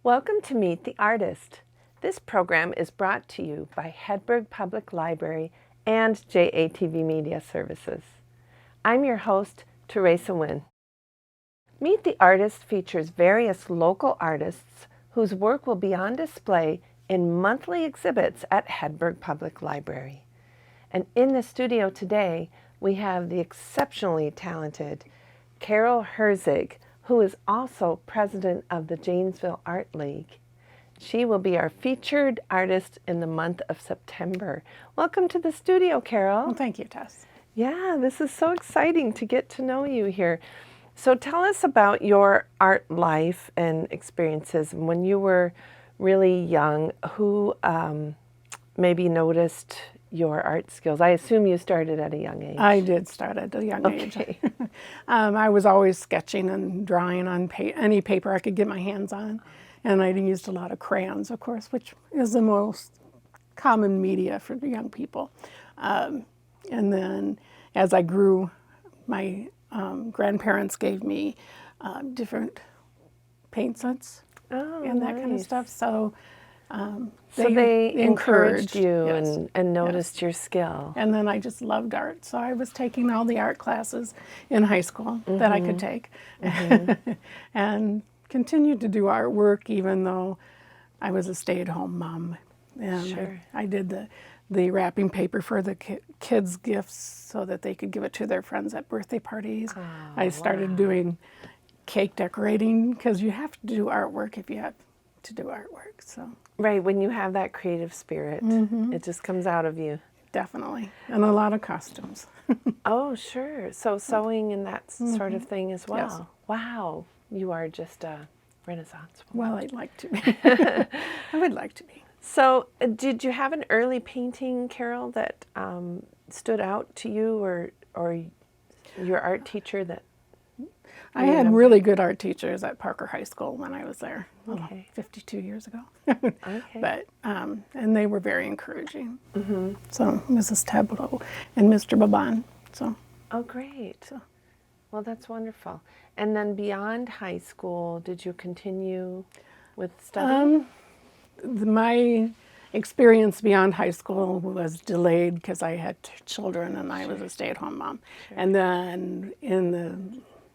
Welcome to Meet the Artist. This program is brought to you by Hedberg Public Library and JATV Media Services. I'm your host, Teresa Nguyen. Meet the Artist features various local artists whose work will be on display in monthly exhibits at Hedberg Public Library. And in the studio today, we have the exceptionally talented Carol Herzig, who is also president of the Janesville Art League. She will be our featured artist in the month of September. Welcome to the studio, Carol. Well, thank you, Tess. Yeah, this is so exciting to get to know you here. So tell us about your art life and experiences. When you were really young, who maybe noticed your art skills? I assume you started at a young age. I did start at a young age. I was always sketching and drawing on any paper I could get my hands on. And I used a lot of crayons, of course, which is the most common media for the young people. And then as I grew, my grandparents gave me different paint sets and that kind of stuff. So they encouraged you, yes, and noticed your skill. And then I just loved art. So I was taking all the art classes in high school that I could take and continued to do artwork even though I was a stay-at-home mom. And I did the wrapping paper for the kids' gifts so that they could give it to their friends at birthday parties. Oh, I started doing cake decorating because you have to do artwork if you have to do artwork. So right, when you have that creative spirit, it just comes out of you. Definitely, and a lot of costumes. Oh, sure. So sewing and that sort of thing as well. Yes. Wow, you are just a Renaissance woman. Well, I'd like to be. I would like to be. So did you have an early painting, Carol, that stood out to you, or your art teacher that I had really good art teachers at Parker High School when I was there, 52 years ago. But, and they were very encouraging. So Mrs. Tableau and Mr. Baban. So. Oh, great. Well, that's wonderful. And then beyond high school, did you continue with studying? My experience beyond high school was delayed because I had children and I was a stay-at-home mom. And then in the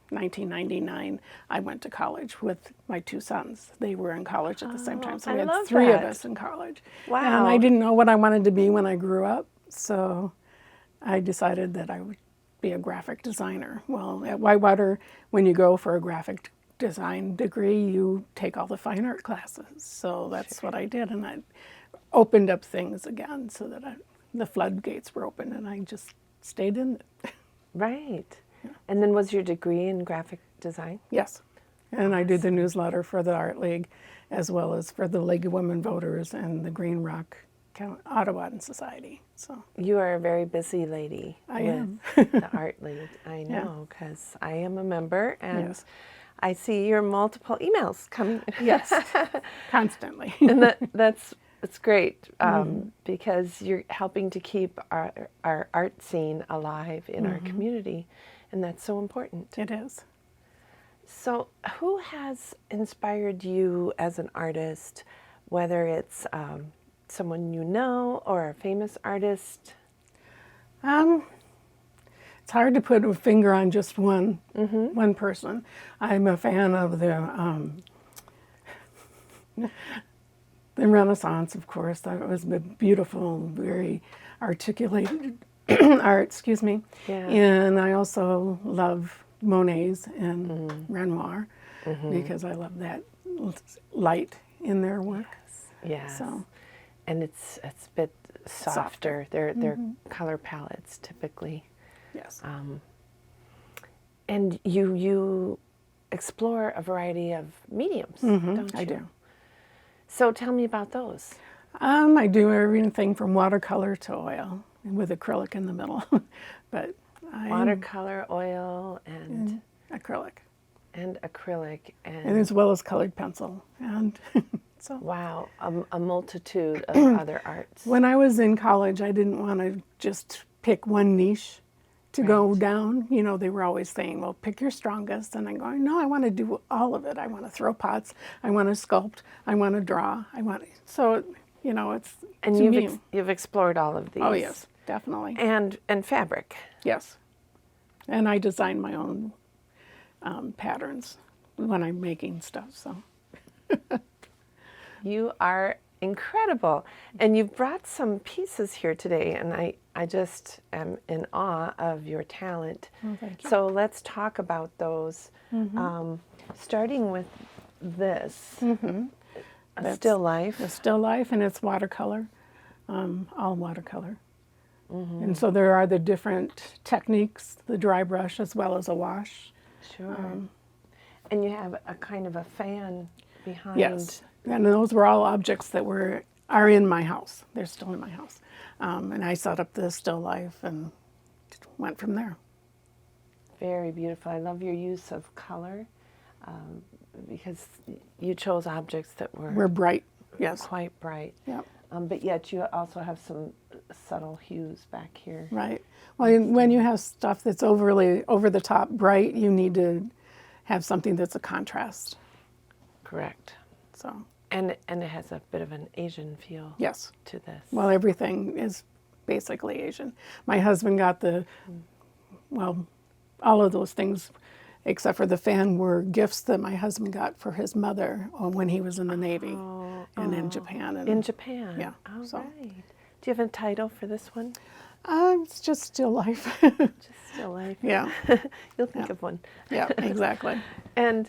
1999, I went to college with my two sons. They were in college at the same time, so we had three of us in college. Wow. And I didn't know what I wanted to be when I grew up, so I decided that I would be a graphic designer. Well, at Whitewater, when you go for a graphic design degree, you take all the fine art classes. So that's what I did, and I opened up things again so that the floodgates were open, and I just stayed in it. Right. And then was your degree in graphic design? Yes. And I did the newsletter for the Art League as well as for the League of Women Voters and the Green Rock Audubon Society. So you are a very busy lady. I am. The Art League. I know, because I am a member, and I see your multiple emails coming. Yes, constantly. And it's great because you're helping to keep our art scene alive in our community, and that's so important. It is. So who has inspired you as an artist, whether it's someone you know or a famous artist? It's hard to put a finger on just one person. I'm a fan of the Renaissance, of course. That was a beautiful, very articulated art, excuse me. Yeah. And I also love Monet's and Renoir because I love that light in their work. Yes. So. And it's a bit softer. They're color palettes typically. Yes. And you explore a variety of mediums, don't you? I do. So tell me about those. I do everything from watercolor to oil, with acrylic in the middle. But Watercolor, oil, and acrylic. And acrylic. And as well as colored pencil. And so. Wow, a multitude of other arts. When I was in college, I didn't want to just pick one niche to go down. You know, they were always saying, well, pick your strongest. And I'm going, no, I want to do all of it. I want to throw pots. I want to sculpt. I want to draw. So, you know, it's, and you've explored all of these. Oh, yes, definitely. And fabric. Yes. And I design my own patterns when I'm making stuff, so. You are incredible. And you've brought some pieces here today, and I just am in awe of your talent. Oh, thank you. So let's talk about those. Starting with this, a still life. A still life, and it's watercolor, all watercolor. And so there are the different techniques, the dry brush as well as a wash. Sure. And you have a kind of a fan behind. Yes, and those were all objects that are in my house. They're still in my house. And I set up the still life and went from there. Very beautiful. I love your use of color because you chose objects that were bright, yes. Quite bright. Yep. But yet you also have some subtle hues back here. Right. Well, when you have stuff that's overly over the top bright, you need to have something that's a contrast. Correct. So. And it has a bit of an Asian feel. Yes. To this. Well, everything is basically Asian. My husband got all of those things, except for the fan, were gifts that my husband got for his mother when he was in the Navy and in Japan. In Japan? Yeah. All right. Do you have a title for this one? It's just still life. Just still life. Yeah. You'll think of one. Yeah, exactly. And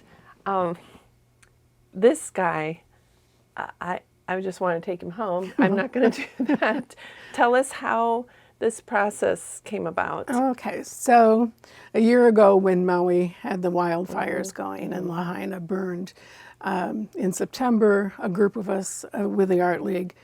this guy, I just want to take him home. I'm not going to do that. Tell us how this process came about. Okay, so a year ago when Maui had the wildfires going and Lahaina burned, in September, a group of us with the Art League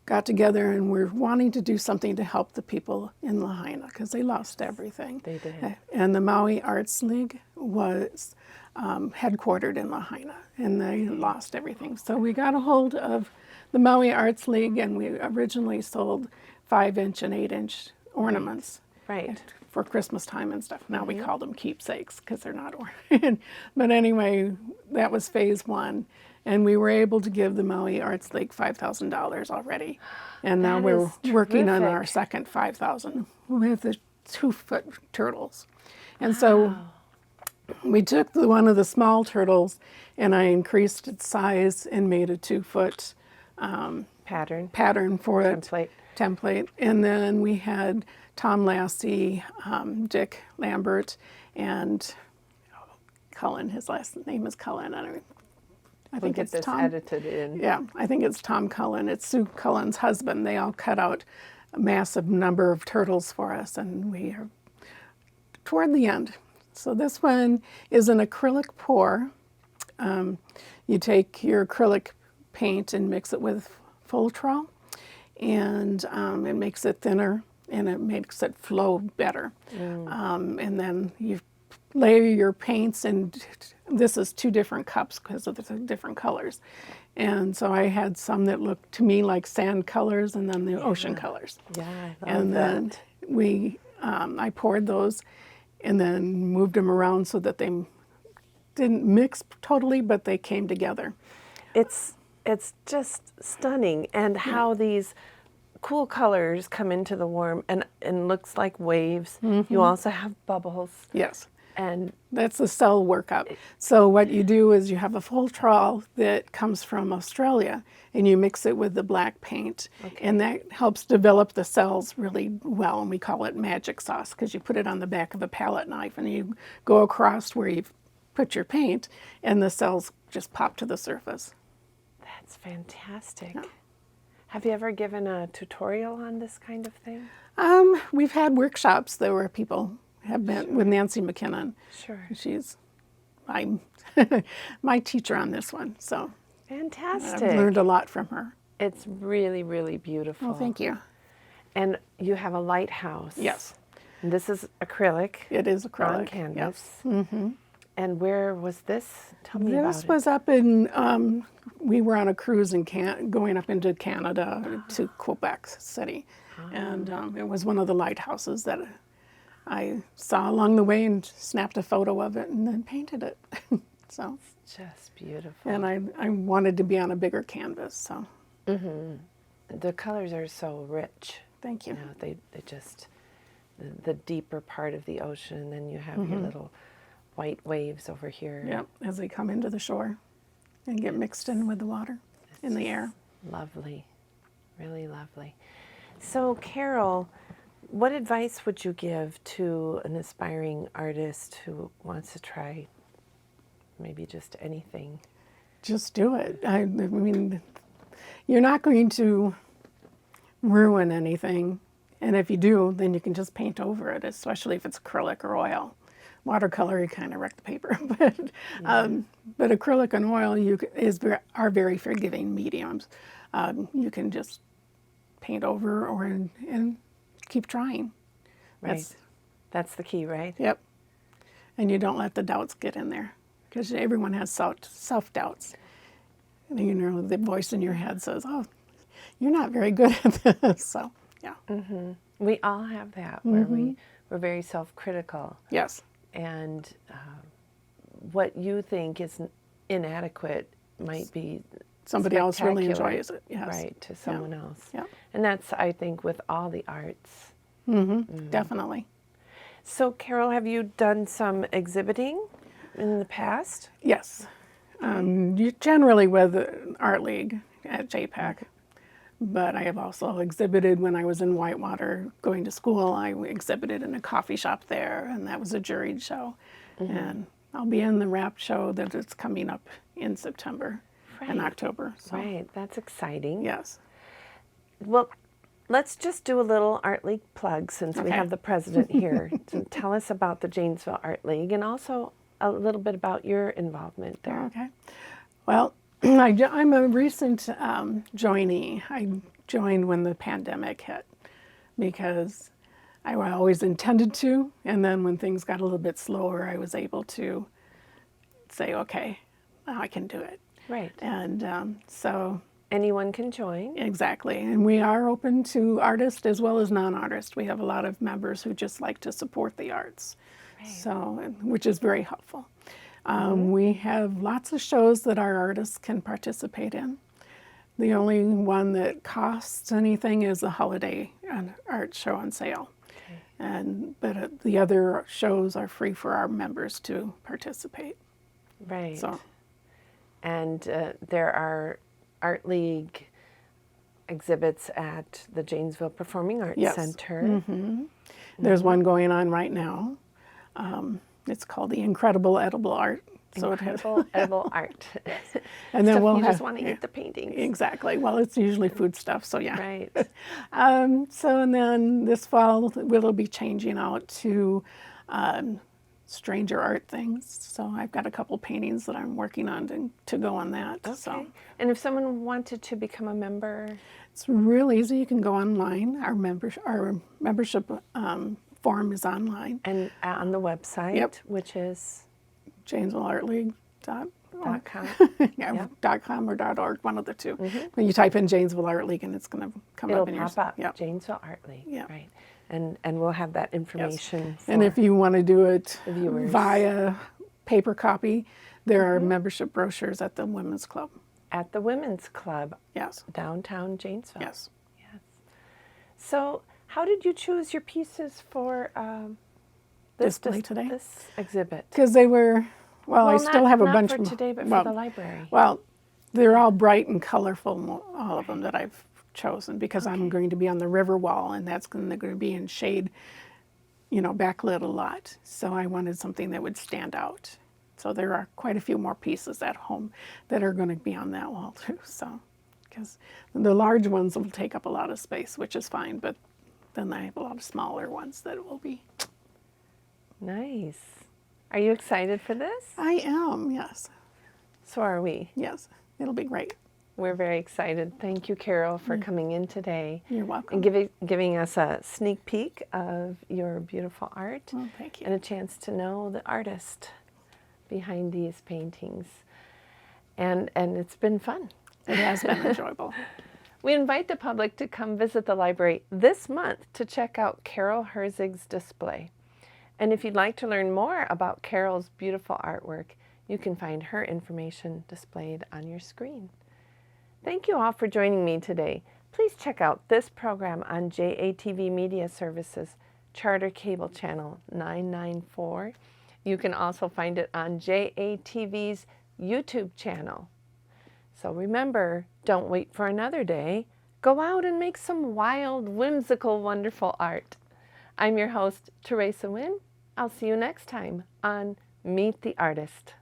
got together and we're wanting to do something to help the people in Lahaina because they lost everything. They did. And the Maui Arts League was headquartered in Lahaina, and they lost everything. So we got a hold of the Maui Arts League, and we originally sold 5-inch and 8-inch ornaments. Right. For Christmas time and stuff. Now we call them keepsakes because they're not ornaments. But anyway, that was phase one. And we were able to give the Maui Arts League $5,000 already. And now we're working on our second $5,000 with the 2-foot turtles. And so we took one of the small turtles and I increased its size and made a 2-foot pattern for it. Template. And then we had Tom Lassie, Dick Lambert, and Cullen. His last name is Cullen. I think it's Tom. Edited in. Yeah, I think it's Tom Cullen. It's Sue Cullen's husband. They all cut out a massive number of turtles for us, and we are toward the end. So this one is an acrylic pour. You take your acrylic paint and mix it with Fulltrol, and it makes it thinner and it makes it flow better. And then you layer your paints, and this is 2 different cups because of the different colors. And so I had some that looked to me like sand colors and then the ocean colors. Yeah, I love and then I poured those and then moved them around so that they didn't mix totally, but they came together. It's just stunning, and how these cool colors come into the warm and looks like waves. You also have bubbles. Yes. And that's the cell workup. So what you do is you have a Fulltrol that comes from Australia, and you mix it with the black paint, and that helps develop the cells really well, and we call it magic sauce because you put it on the back of a palette knife and you go across where you've put your paint, and the cells just pop to the surface. That's fantastic. Yeah. Have you ever given a tutorial on this kind of thing? We've had workshops that where people have been with Nancy McKinnon. Sure. She's my teacher on this one, so fantastic. I've learned a lot from her. It's really, really beautiful. Oh, thank you. And you have a lighthouse. Yes. And this is acrylic. It is acrylic. On canvas. Yes. And where was this? Tell me about it. This was up in, we were on a cruise in going up into Canada to Quebec City. And it was one of the lighthouses that I saw along the way and snapped a photo of it and then painted it. So, just beautiful. and I wanted to be on a bigger canvas, so. The colors are so rich. Thank you. You know, they just, the deeper part of the ocean, and then you have your little white waves over here. Yep, as they come into the shore and get mixed in with the water in the air. Lovely, really lovely. So Carol, what advice would you give to an aspiring artist who wants to try maybe just anything? Just do it. I mean, you're not going to ruin anything. And if you do, then you can just paint over it, especially if it's acrylic or oil. Watercolor, you kind of wreck the paper. But acrylic and oil are very forgiving mediums. You can just paint over and keep trying. Right. That's the key, right? Yep. And you don't let the doubts get in there, because everyone has self-doubts. And, you know, the voice in your head says, oh, you're not very good at this. So, yeah. We all have that, where we're very self-critical. Yes. And what you think is inadequate might be somebody else really spectacular, enjoys it. Yes. right, to someone else. Yeah. And that's, I think, with all the arts. Definitely. So, Carol, have you done some exhibiting in the past? Yes. Generally with the Art League at JPAC. But I have also exhibited when I was in Whitewater going to school. I exhibited in a coffee shop there, and that was a juried show. And I'll be in the wrap show that is coming up in September and October. So. Right, that's exciting. Yes. Well, let's just do a little Art League plug, since we have the president here. So tell us about the Janesville Art League, and also a little bit about your involvement there. Okay. Well, I'm a recent joinee. I joined when the pandemic hit, because I always intended to, and then when things got a little bit slower, I was able to say, okay, now I can do it. Right. And so... anyone can join. Exactly. And we are open to artists as well as non-artists. We have a lot of members who just like to support the arts, so, which is very helpful. We have lots of shows that our artists can participate in. The only one that costs anything is the holiday art show on sale. But the other shows are free for our members to participate. Right. So. And there are Art League exhibits at the Janesville Performing Arts Center. There's one going on right now. It's called the Incredible Edible Art. So Incredible Edible Art. And then we'll you have, just want to eat the paintings. Exactly. Well, it's usually food stuff, so yeah. Right. So, and then this fall we'll be changing out to stranger art things. So I've got a couple paintings that I'm working on to go on that. Okay. So. And if someone wanted to become a member? It's real easy. You can go online. Our membership form is online. And on the website, which is? JanesvilleArtLeague.com. .com or .org, one of the two. When you type in Janesville Art League, and it's going to come up in your... It'll pop up, Janesville Art League, right. And we'll have that information for and if you want to do it the viewers via paper copy, there are membership brochures at the Women's Club. At the Women's Club, downtown Janesville. Yes. So how did you choose your pieces for this exhibit? Because they were, I still have a bunch for today, but for the library. Well, they're all bright and colorful, all of them that I've chosen, because I'm going to be on the river wall, and that's going to be in shade, backlit a lot. So I wanted something that would stand out. So there are quite a few more pieces at home that are going to be on that wall too. So, because the large ones will take up a lot of space, which is fine, but then I have a lot of smaller ones that will be. Nice. Are you excited for this? I am, yes. So are we. Yes, it'll be great. We're very excited. Thank you, Carol, for coming in today. You're welcome. And giving us a sneak peek of your beautiful art. Oh, thank you. And a chance to know the artist behind these paintings. And it's been fun. It has been enjoyable. We invite the public to come visit the library this month to check out Carol Herzig's display. And if you'd like to learn more about Carol's beautiful artwork, you can find her information displayed on your screen. Thank you all for joining me today. Please check out this program on JATV Media Services, Charter Cable Channel 994. You can also find it on JATV's YouTube channel. So remember, don't wait for another day. Go out and make some wild, whimsical, wonderful art. I'm your host, Teresa Nguyen. I'll see you next time on Meet the Artist.